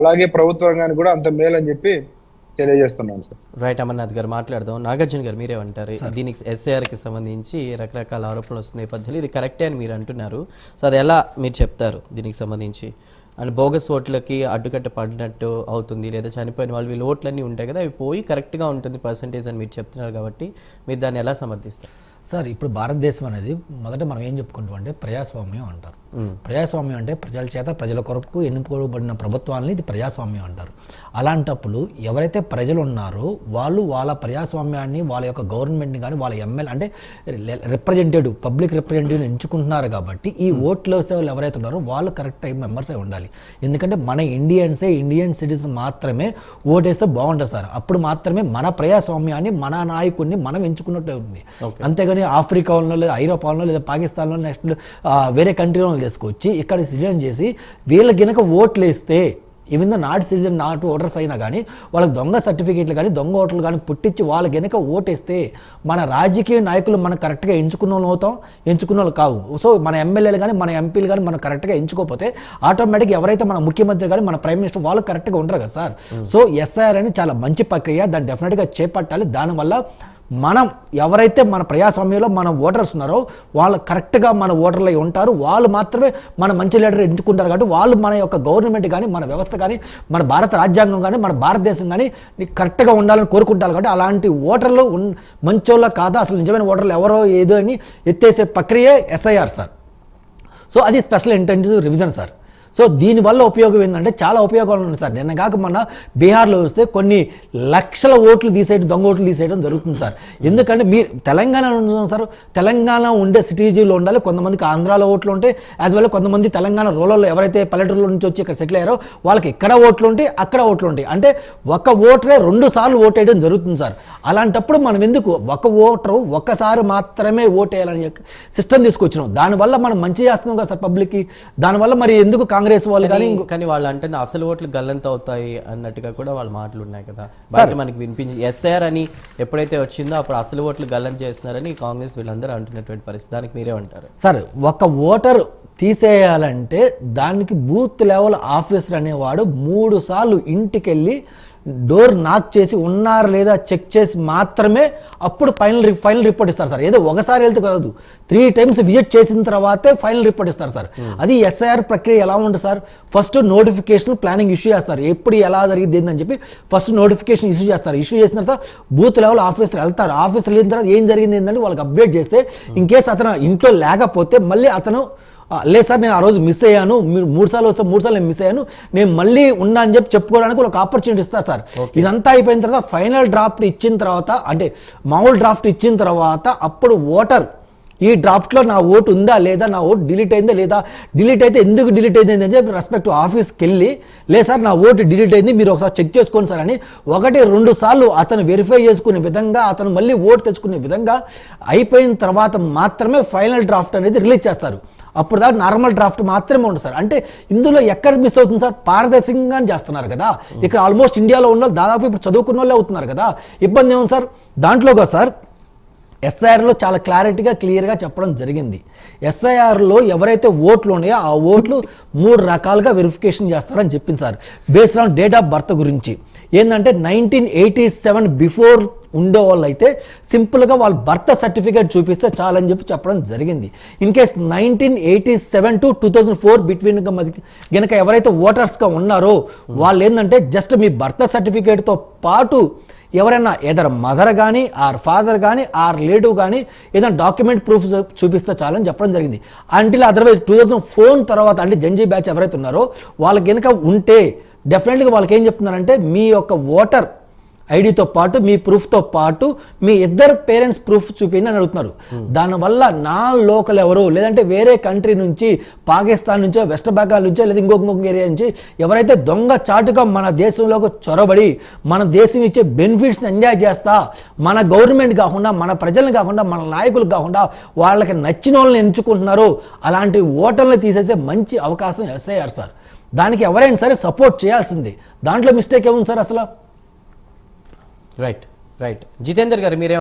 అలాగే ప్రభుత్వానికి కూడా అంత మేలని చెప్పి తెలియజేస్తున్నాను సార్. రైట్, అమర్నాథ్ గారు మాట్లాడదాం. నాగార్జున గారు మీరేమంటారు? దీనికి ఎస్ఐఆర్కి సంబంధించి రకరకాల ఆరోపణలు వస్తున్న నేపథ్యంలో ఇది కరెక్టే అని మీరు అంటున్నారు. సో అది ఎలా మీరు చెప్తారు దీనికి సంబంధించి? అండ్ బోగస్ ఓట్లకి అడ్డుకట్ట పడినట్టు అవుతుంది, లేదా చనిపోయిన వాళ్ళు వీళ్ళు ఓట్లన్నీ ఉంటాయి కదా, అవి పోయి కరెక్ట్గా ఉంటుంది పర్సంటేజ్ అని మీరు చెప్తున్నారు కాబట్టి మీరు దాన్ని ఎలా సమర్థిస్తారు? సార్, ఇప్పుడు భారతదేశం అనేది మొదట మనం ఏం చెప్పుకుంటాం అంటే ప్రజాస్వామ్యం అంటారు. ప్రజాస్వామ్యం అంటే ప్రజల చేత ప్రజల కొరకు ఎన్నుకోబడిన ప్రభుత్వాలని ఇది ప్రజాస్వామ్యం అంటారు. అలాంటప్పుడు ఎవరైతే ప్రజలు ఉన్నారో వాళ్ళు వాళ్ళ ప్రజాస్వామ్యాన్ని, వాళ్ళ యొక్క గవర్నమెంట్ని కానీ వాళ్ళ ఎమ్మెల్యే అంటే రిప్రజెంటేటివ్, పబ్లిక్ రిప్రజెంటేటివ్ ఎంచుకుంటున్నారు. కాబట్టి ఈ ఓట్లు వేసే వాళ్ళు ఎవరైతే ఉన్నారో వాళ్ళు కరెక్ట్ టైం మెంబర్స్ అయి ఉండాలి. ఎందుకంటే మన ఇండియన్ సిటిజన్స్ మాత్రమే ఓటేస్తే బాగుంటుంది సార్. అప్పుడు మాత్రమే మన ప్రజాస్వామ్యాన్ని, మన నాయకుడిని మనం ఎంచుకున్నట్టు ఉంది. అంతేగాని ఆఫ్రికా వాళ్ళలో, లేదా ఐరోపా వాళ్ళలో, లేదా పాకిస్తాన్లో, నెక్స్ట్ వేరే కంట్రీలో తీసుకొచ్చి ఇక్కడ సిటిజన్ చేసి వీళ్ళకి గనక ఓట్లు వేస్తే, even though not citizen, not voters అయినా కానీ వాళ్ళకి దొంగ సర్టిఫికేట్లు కానీ దొంగ ఓట్లు కానీ పుట్టించి వాళ్ళకి గనక ఓటేస్తే మన రాజకీయ నాయకులు మనం కరెక్ట్గా ఎంచుకున్న వాళ్ళు అవుతాం, ఎంచుకున్న వాళ్ళు కావు. సో మన ఎమ్మెల్యేలు కానీ మన ఎంపీలు కానీ మనం కరెక్ట్గా ఎంచుకోకపోతే ఆటోమేటిక్గా ఎవరైతే మన ముఖ్యమంత్రి కానీ మన ప్రైమ్ మినిస్టర్ వాళ్ళు కరెక్ట్గా ఉంటారు కదా సార్. సో ఎస్ఐఆర్ అని చాలా మంచి ప్రక్రియ, దాన్ని డెఫినెట్గా చేపట్టాలి. దానివల్ల మనం ఎవరైతే మన ప్రజాస్వామ్యంలో మన ఓటర్స్ ఉన్నారో వాళ్ళు కరెక్ట్గా మన ఓటర్లు ఉంటారు, వాళ్ళు మాత్రమే మన మంచి లీడర్ ఎంచుకుంటారు. కాబట్టి వాళ్ళు మన యొక్క గవర్నమెంట్ కానీ, మన వ్యవస్థ కానీ, మన భారత రాజ్యాంగం కానీ, మన భారతదేశం కానీ కరెక్ట్గా ఉండాలని కోరుకుంటారు. కాబట్టి అలాంటి ఓటర్లు మంచోళ్ళ కాదా, అసలు నిజమైన ఓటర్లు ఎవరో ఏదో అని ఎత్తేసే ప్రక్రియ ఎస్ఐఆర్ సార్. సో అది special intensive revision sir. So దీనివల్ల ఉపయోగం ఏంటంటే చాలా ఉపయోగాలు ఉన్నాయి సార్. నిన్న కాక మొన్న బీహార్లో వస్తే కొన్ని లక్షల ఓట్లు తీసేయడం, దొంగ ఓట్లు తీసేయడం జరుగుతుంది సార్. ఎందుకంటే మీరు తెలంగాణ ఉన్నాం సార్, తెలంగాణ ఉండే సిటీజీలో ఉండాలి. కొంతమందికి ఆంధ్రాలో ఓట్లు ఉంటాయి, యాజ్ వెల్ కొంతమంది తెలంగాణ రూరల్లో ఎవరైతే పల్లెటూరులో నుంచి వచ్చి ఇక్కడ సెటిల్ అయ్యారో వాళ్ళకి ఇక్కడ ఓట్లు ఉంటాయి, అక్కడ ఓట్లు ఉంటాయి. అంటే ఒక ఓటరే 2 సార్లు ఓటు వేయడం జరుగుతుంది సార్. అలాంటప్పుడు మనం ఎందుకు ఒక ఓటరు ఒక్కసారి మాత్రమే ఓటు వేయాలని సిస్టమ్ తీసుకొచ్చినాం. దానివల్ల మనం మంచి చేస్తున్నాం కదా సార్ పబ్లిక్కి. దానివల్ల మరి ఎందుకు కాంగ్రెస్ వాళ్ళు కానీ వాళ్ళు అంటే అసలు ఓట్లు గల్లంత అవుతాయి అన్నట్టుగా కూడా వాళ్ళ మాటలు ఉన్నాయి కదా బయట మనకి వినిపించి. ఎస్ఐఆర్ అని ఎప్పుడైతే వచ్చిందో అప్పుడు అసలు ఓట్లు గల్లంత చేస్తున్నారని కాంగ్రెస్ వీళ్ళందరూ అంటున్నటువంటి పరిస్థితి, దానికి మీరే ఉంటారు సార్? ఒక ఓటర్ తీసేయాలంటే దానికి బూత్ లెవెల్ ఆఫీసర్ అనేవాడు 3 సార్లు ఇంటికి వెళ్ళి డోర్ నాక్ చేసి ఉన్నారా లేదా చెక్ చేసి మాత్రమే అప్పుడు ఫైనల్ రిపోర్ట్ ఇస్తారు సార్. ఏదో ఒకసారి వెళ్తే కాదు, 3 టైమ్స్ విజిట్ చేసిన తర్వాతే ఫైనల్ రిపోర్ట్ ఇస్తారు సార్. అది ఎస్ఐఆర్ ప్రక్రియ ఎలా ఉంటుంది sir? First notification planning issue చేస్తారు, ఎప్పుడు ఎలా జరిగింది ఏందని చెప్పి ఫస్ట్ నోటిఫికేషన్ ఇష్యూ చేస్తారు. ఇష్యూ చేసిన తర్వాత బూత్ లెవెల్ ఆఫీసర్ వెళ్తారు. ఆఫీసర్ వెళ్ళిన తర్వాత ఏం జరిగింది ఏంటంటే వాళ్ళకి అప్డేట్ చేస్తే, ఇన్ కేసు అతను ఇంట్లో లేకపోతే మళ్ళీ అతను లేదు సార్ నేను ఆ రోజు మిస్ అయ్యాను, మీరు 3 సార్లు వస్తే 3 సార్లు నేను మిస్ అయ్యాను, నేను మళ్ళీ ఉన్నా అని చెప్పి చెప్పుకోవడానికి ఒక ఆపర్చునిటీ ఇస్తారు సార్. ఇదంతా అయిపోయిన తర్వాత ఫైనల్ డ్రాఫ్ట్ ఇచ్చిన తర్వాత, అంటే మామూలు డ్రాఫ్ట్ ఇచ్చిన తర్వాత అప్పుడు ఓటర్ ఈ డ్రాఫ్ట్లో నా ఓటు ఉందా లేదా, నా ఓటు డిలీట్ అయిందా లేదా, డిలీట్ అయితే ఎందుకు డిలీట్ అయింది అని చెప్పి రెస్పెక్ట్ ఆఫీస్కి వెళ్ళి, లేదు సార్ నా ఓటు డిలీట్ అయింది మీరు ఒకసారి చెక్ చేసుకోండి సార్ అని 1-2 సార్లు అతను వెరిఫై చేసుకునే విధంగా, అతను మళ్ళీ ఓటు తెచ్చుకునే విధంగా అయిపోయిన తర్వాత మాత్రమే ఫైనల్ డ్రాఫ్ట్ అనేది రిలీజ్ చేస్తారు. అప్పుడు దాకా నార్మల్ డ్రాఫ్ట్ మాత్రమే ఉంటుంది సార్. అంటే ఇందులో ఎక్కడ మిస్ అవుతుంది సార్? పారదర్శకంగా చేస్తున్నారు కదా. ఇక్కడ ఆల్మోస్ట్ ఇండియాలో ఉన్న దాదాపు ఇప్పుడు చదువుకున్న వాళ్ళే అవుతున్నారు కదా. ఇబ్బంది ఏముంది సార్ దాంట్లో? కదా సార్ ఎస్ఐఆర్లో చాలా క్లారిటీగా క్లియర్గా చెప్పడం జరిగింది. ఎస్ఐఆర్లో ఎవరైతే ఓట్లు ఉన్నాయో ఆ ఓట్లు 3 రకాలుగా వెరిఫికేషన్ చేస్తారని చెప్పింది sir. Based on date of birth గురించి ఏంటంటే 1987 బిఫోర్ ఉండేవాళ్ళు అయితే సింపుల్గా వాళ్ళ బర్త్ సర్టిఫికేట్ చూపిస్తే చాలని చెప్పి చెప్పడం జరిగింది. ఇన్ కేస్ 1987 to 2004 బిట్వీన్ గనక ఎవరైతే ఓటర్స్గా ఉన్నారో వాళ్ళు ఏంటంటే జస్ట్ మీ బర్త్ సర్టిఫికేట్తో పాటు ఎవరైనా ఏదైనా మదర్ కానీ ఆర్ ఫాదర్ కానీ ఆర్ రిలేటివ్ కానీ ఏదైనా డాక్యుమెంట్ ప్రూఫ్ చూపిస్తే చాలని చెప్పడం జరిగింది. అంటిల్ అదర్వైజ్ 2004 తర్వాత అంటే జంజీ బ్యాచ్ ఎవరైతే ఉన్నారో వాళ్ళకి కనుక ఉంటే డెఫినెట్గా వాళ్ళకి ఏం చెప్తున్నారంటే మీ యొక్క ఓటర్ ఐడితో పాటు మీ ప్రూఫ్తో పాటు మీ ఇద్దరు పేరెంట్స్ ప్రూఫ్ చూపించి అని అడుగుతున్నారు. దానివల్ల నా లోకల్ ఎవరు, లేదంటే వేరే కంట్రీ నుంచి, పాకిస్తాన్ నుంచో, వెస్ట్ బెంగాల్ నుంచో, లేదా ఇంకొక ఏరియా నుంచి ఎవరైతే దొంగ చాటుగా మన దేశంలోకి చొరబడి మన దేశం ఇచ్చే బెనిఫిట్స్ని ఎంజాయ్ చేస్తా మన గవర్నమెంట్ కాకుండా, మన ప్రజలను కాకుండా, మన నాయకులు కాకుండా వాళ్ళకి నచ్చిన వాళ్ళని ఎంచుకుంటున్నారు, అలాంటి ఓటర్లను తీసేసే మంచి అవకాశం ఎస్ఐఆర్ సార్. దానికి ఎవరైనా సరే సపోర్ట్ చేయాల్సింది. దాంట్లో మిస్టేక్ ఏముంది సార్ అసలు? రైట్ జితేందర్ గారు మీరే